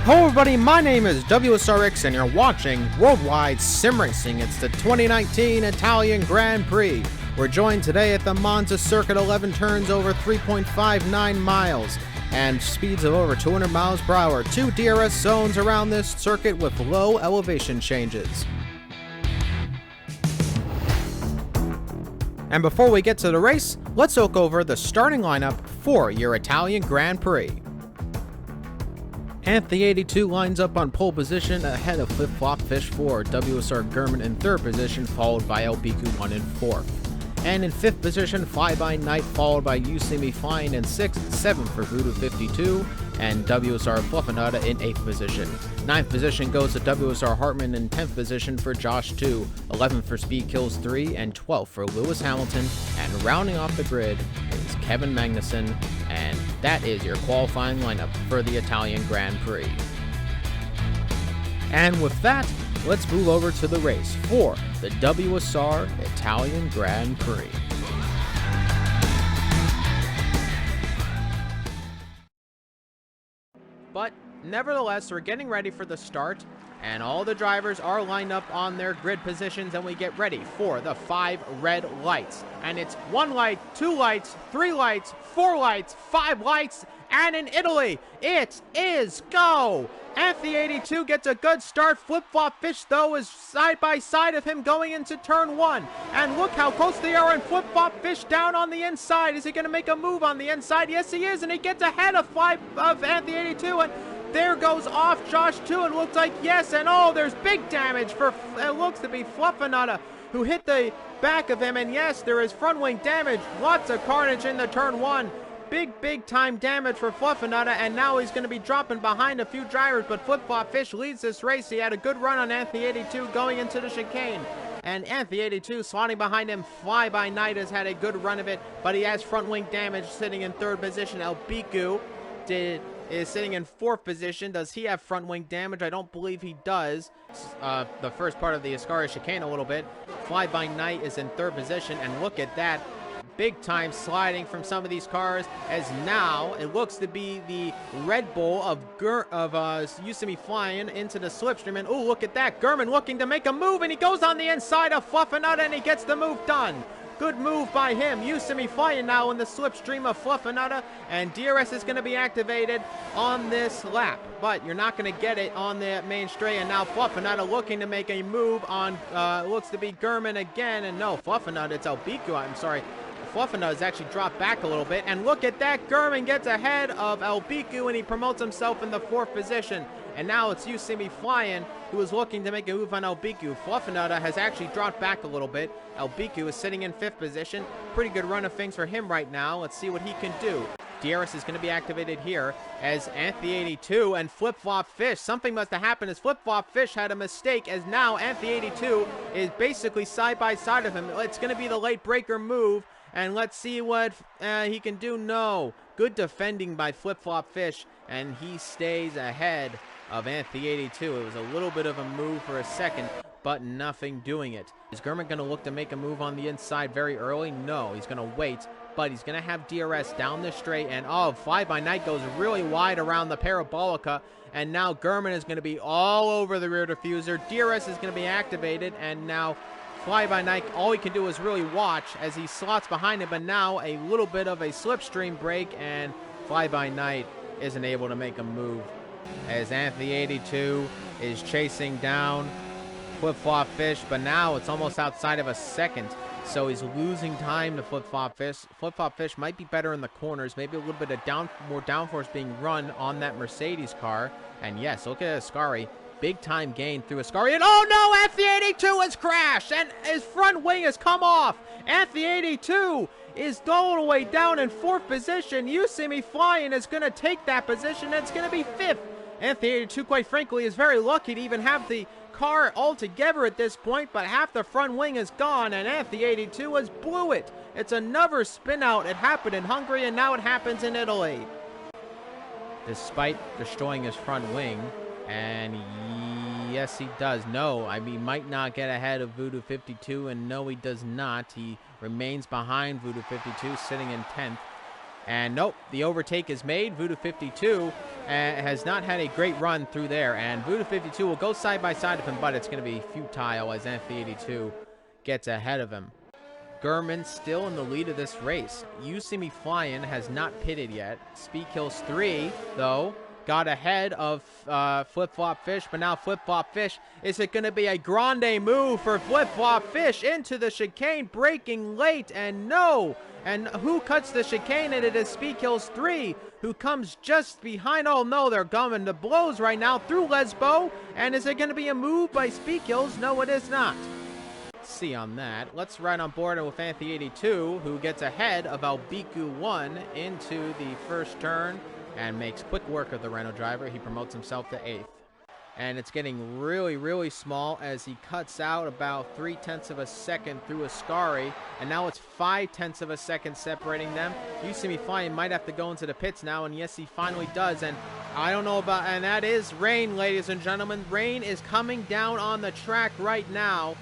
Hello everybody, my name is WSR and you're watching Worldwide Sim Racing. It's the 2019 Italian Grand Prix. We're joined today at the Monza circuit, 11 turns over 3.59 miles and speeds of over 200 miles per hour. 2 DRS zones around this circuit with low elevation changes. And before we get to the race, let's look over the starting lineup for your Italian Grand Prix. Anthony 82 lines up on pole position ahead of Flip Flop Fish 4, WSR German in 3rd position, followed by El Biku 1 in 4th. And in 5th position, Fly By Night, followed by You See Me Flying in 6th, 7th for Voodoo 52, and WSR Fluffinata in 8th position. 9th position goes to WSR Hartman in 10th position for Josh 2, 11th for Speed Kills 3, and 12th for Lewis Hamilton, and rounding off the grid is Kevin Magnussen, and that is your qualifying lineup for the Italian Grand Prix. And with that, let's move over to the race for the WSR Italian Grand Prix. But nevertheless, we're getting ready for the start, and all the drivers are lined up on their grid positions, and we get ready for the 5 red lights. And it's 1 light, 2 lights, 3 lights, 4 lights, 5 lights, and in Italy, it is go! Anthony 82 gets a good start. Flip Flop Fish, though, is side by side of him going into turn 1. And look how close they are, and Flip Flop Fish down on the inside. Is he going to make a move on the inside? Yes, he is, and he gets ahead of Anthony 82, and there goes off Josh 2, and looks like, yes, and oh, there's big damage for, it looks to be Fluffinata, who hit the back of him, and yes, there is front wing damage. Lots of carnage in the turn 1. Big time damage for Fluffinata, and now he's going to be dropping behind a few drivers, but Flip Flop Fish leads this race. He had a good run on Anthony 82 going into the chicane, and Anthony 82 slotting behind him. Fly By Night has had a good run of it, but he has front wing damage, sitting in 3rd position. El Biku is sitting in 4th position. Does he have front wing damage? I don't believe he does. The first part of the Ascari chicane a little bit. Fly By Night is in 3rd position, and look at that. Big time sliding from some of these cars, as now it looks to be the Red Bull of You See Me Flying into the slipstream, and oh, look at that, German looking to make a move, and he goes on the inside of Fluffinata, and he gets the move done. Good move by him. You See Me Flying now in the slipstream of Fluffinata, and DRS is going to be activated on this lap, but you're not going to get it on the main straight. And now Fluffinata looking to make a move on, looks to be German again, and no, Fluffinata, it's El Biku, I'm sorry. Fluffinata has actually dropped back a little bit, and look at that, German gets ahead of El Biku, and he promotes himself in the 4th position. And now it's You See Me Flying, who is looking to make a move on El Biku. Fluffinata has actually dropped back a little bit. El Biku is sitting in 5th position. Pretty good run of things for him right now. Let's see what he can do. DRS is going to be activated here as Anthony 82 and Flip Flop Fish. Something must have happened as Flip Flop Fish had a mistake, as now Anthony 82 is basically side by side of him. It's going to be the late breaker move, and let's see what he can do. No. Good defending by Flip Flop Fish, and he stays ahead of Anthony 82. It was a little bit of a move for a second, but nothing doing it. Is German going to look to make a move on the inside very early? No, he's going to wait, but he's going to have DRS down the straight, and oh, Fly By Night goes really wide around the Parabolica, and now German is going to be all over the rear diffuser. DRS is going to be activated, and now Fly By Night, all he can do is really watch as he slots behind him, but now a little bit of a slipstream break, and Fly By Night isn't able to make a move as Anthony 82 is chasing down Flip Flop Fish, but now it's almost outside of a second, so he's losing time to Flip Flop Fish. Flip Flop Fish might be better in the corners, maybe a little bit of more downforce being run on that Mercedes car, and yes, look at Ascari. Big time gain through Ascari, and oh no, Anthony 82 has crashed, and his front wing has come off. Anthony 82 is all the way down in 4th position. You See Me Flying is going to take that position, and it's going to be 5th. Anthony 82, quite frankly, is very lucky to even have the car all together at this point, but half the front wing is gone, and Anthony 82 has blew it. It's another spin out. It happened in Hungary, and now it happens in Italy. Despite destroying his front wing, and yes, he does. No, I mean, might not get ahead of Voodoo 52, and no, he does not. He remains behind Voodoo 52, sitting in 10th. And nope, the overtake is made. Voodoo 52 has not had a great run through there. And Voodoo 52 will go side by side with him, but it's going to be futile as Anthony 82 gets ahead of him. Gurman still in the lead of this race. You See Me Flying has not pitted yet. Speed Kills 3, though, got ahead of Flip Flop Fish, but now Flip Flop Fish, is it going to be a grande move for Flip Flop Fish into the chicane, braking late, and no! And who cuts the chicane? And it is Speed Kills 3, who comes just behind. Oh no, they're going to blows right now through Lesbo, and is it going to be a move by Speed Kills? No, it is not. See on that. Let's ride on board with Anthony 82, who gets ahead of Albiku 1 into the first turn and makes quick work of the Renault driver. He promotes himself to 8th. And it's getting really, really small as he cuts out about 0.3 of a second through Ascari, and now it's 0.5 of a second separating them. You See Me Flying might have to go into the pits now, and yes, he finally does. And I don't know about, and that is rain, ladies and gentlemen. Rain is coming down on the track right now.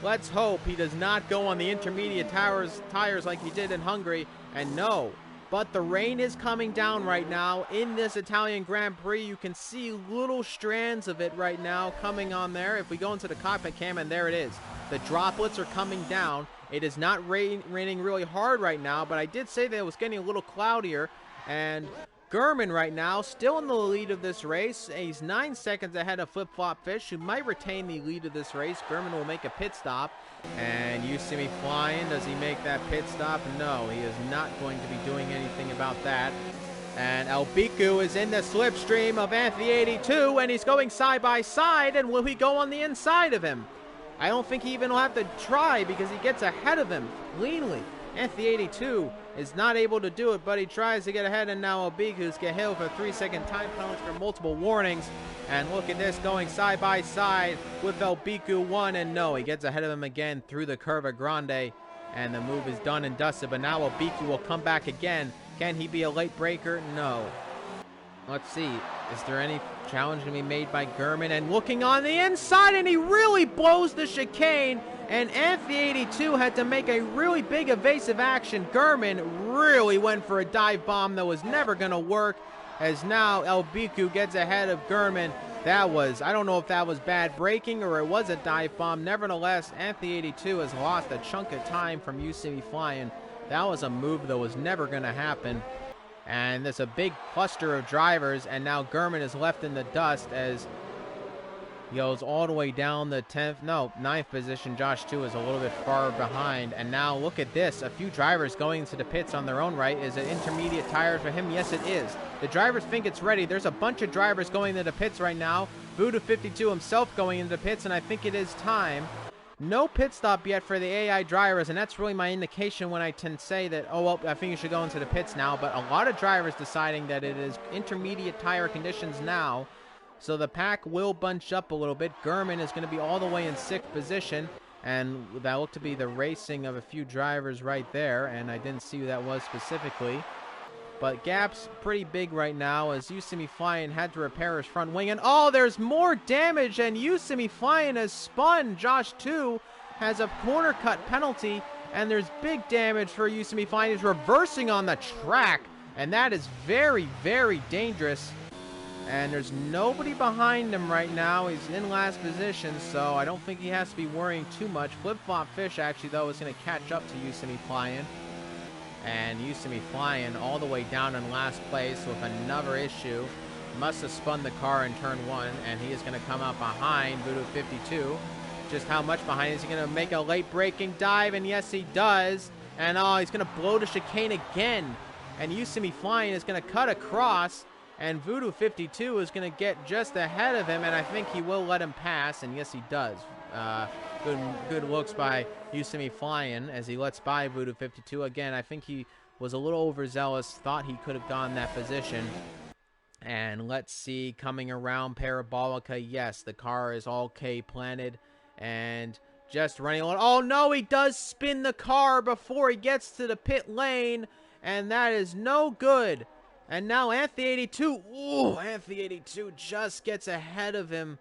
Let's hope he does not go on the intermediate tires like he did in Hungary. And no, but the rain is coming down right now in this Italian Grand Prix. You can see little strands of it right now coming on there. If we go into the cockpit cam, and there it is. The droplets are coming down. It is not raining really hard right now, but I did say that it was getting a little cloudier. And Gurman right now still in the lead of this race. He's 9 seconds ahead of Flip Flop Fish, who might retain the lead of this race. Gurman will make a pit stop. And You See Me Flying, does he make that pit stop? No, he is not going to be doing anything about that. And Albiku is in the slipstream of Anthony 82, and he's going side by side, and will he go on the inside of him? I don't think he even will have to try because he gets ahead of him cleanly. Anthony 82 is not able to do it, but he tries to get ahead, and now Albiku's get hit for a 3-second time penalty for multiple warnings. And look at this, going side by side with Albiku 1, and no, he gets ahead of him again through the Curva Grande, and the move is done and dusted. But now Albiku will come back again. Can he be a late breaker? No. Let's see. Is there any challenge to be made by Gurman? And looking on the inside, and he really blows the chicane. And Anthony 82 had to make a really big evasive action. Gurman really went for a dive bomb that was never going to work, as now Albiku gets ahead of Gurman. That was, I don't know if that was bad braking or it was a dive bomb. Nevertheless, Anthony 82 has lost a chunk of time from You See Me Flying. That was a move that was never going to happen. And there's a big cluster of drivers, and now Gurman is left in the dust as he goes all the way down the 9th position. Josh 2 is a little bit far behind. And now look at this. A few drivers going into the pits on their own right. Is it intermediate tires for him? Yes, it is. The drivers think it's ready. There's a bunch of drivers going into the pits right now. Voodoo 52 himself going into the pits, and I think it is time. No pit stop yet for the AI drivers, and that's really my indication when I tend to say that, oh, well, I think you should go into the pits now. But a lot of drivers deciding that it is intermediate tire conditions now. So the pack will bunch up a little bit. Gurman is going to be all the way in 6th position. And that looked to be the racing of a few drivers right there. And I didn't see who that was specifically. But gap's pretty big right now as You See Me Flying had to repair his front wing. And oh, there's more damage, and You See Me Flying has spun. Josh 2 has a corner cut penalty, and there's big damage for You See Me Flying. He's reversing on the track, and that is very, very dangerous. And there's nobody behind him right now. He's in last position, so I don't think he has to be worrying too much. Flip Flop Fish, actually, though, is going to catch up to You See Me Flying. And You See Me Flying all the way down in last place with another issue. Must have spun the car in turn 1, and he is going to come out behind Voodoo 52. Just how much behind? Is he going to make a late braking dive? And yes, he does. And oh, he's going to blow the chicane again. And You See Me Flying is going to cut across, and Voodoo 52 is going to get just ahead of him, and I think he will let him pass, and yes, he does. Good looks by You See Me Flying as he lets by Voodoo 52. Again, I think he was a little overzealous, thought he could have gone that position. And let's see, coming around Parabolica, yes, the car is all K-planted and just running along. Oh no, he does spin the car before he gets to the pit lane, and that is no good. And now Anthony 82, ooh, Anthony 82 just gets ahead of him.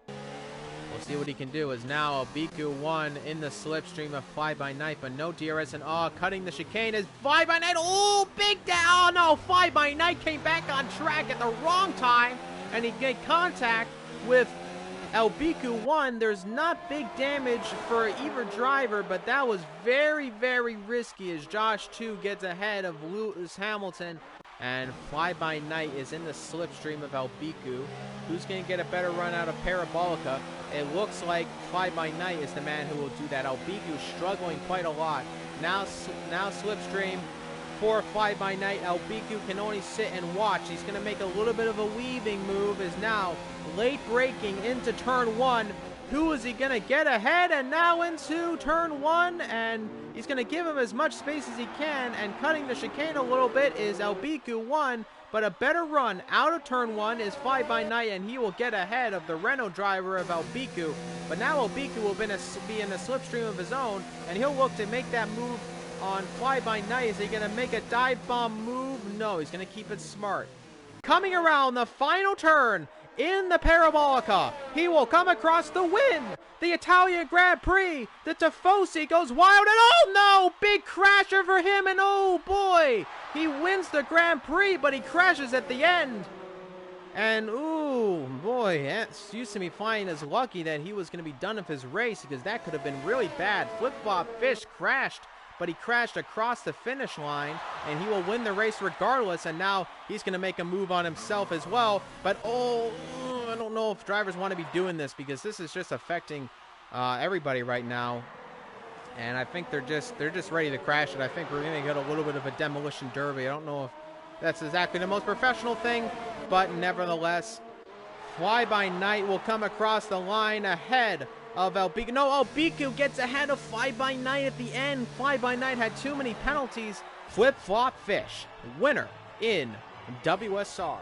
We'll See what he can do. Is now Albiku 1 in the slipstream of Fly By Night, but no DRS, and cutting the chicane is Fly By Night. Oh, big down. Oh no, Fly By Night came back on track at the wrong time, and he made contact with Albiku 1. There's not big damage for either driver, but that was very, very risky as Josh 2 gets ahead of Lewis Hamilton. And Fly By Night is in the slipstream of Albiku. Who's going to get a better run out of Parabolica? It looks like Fly By Night is the man who will do that. Albiku struggling quite a lot. Now slipstream for Fly By Night. Albiku can only sit and watch. He's going to make a little bit of a weaving move. Is now late braking into turn 1. Who is he going to get ahead? And now into turn 1, and he's going to give him as much space as he can, and cutting the chicane a little bit is Albiku 1, but a better run out of turn 1 is Fly By Night, and he will get ahead of the Renault driver of Albiku. But now Albiku will be in a slipstream of his own, and he'll look to make that move on Fly By Night. Is he going to make a dive bomb move? No, he's going to keep it smart. Coming around the final turn in the Parabolica, he will come across the win. The Italian Grand Prix. The Tifosi goes wild, and oh no, big crasher for him, and oh boy, he wins the Grand Prix, but he crashes at the end. And ooh boy, it used to be flying as lucky that he was going to be done with his race, because that could have been really bad. Flip-flop fish crashed, but he crashed across the finish line, and he will win the race regardless, and now he's going to make a move on himself as well. But I don't know if drivers want to be doing this, because this is just affecting everybody right now, and I think they're just ready to crash it. I think we're going to get a little bit of a demolition derby. I don't know if that's exactly the most professional thing, but nevertheless, Fly By Night will come across the line ahead of Albiku. No, Albiku gets ahead of Fly By Night at the end. Fly By Night had too many penalties. Flip Flop Fish, winner in WSR.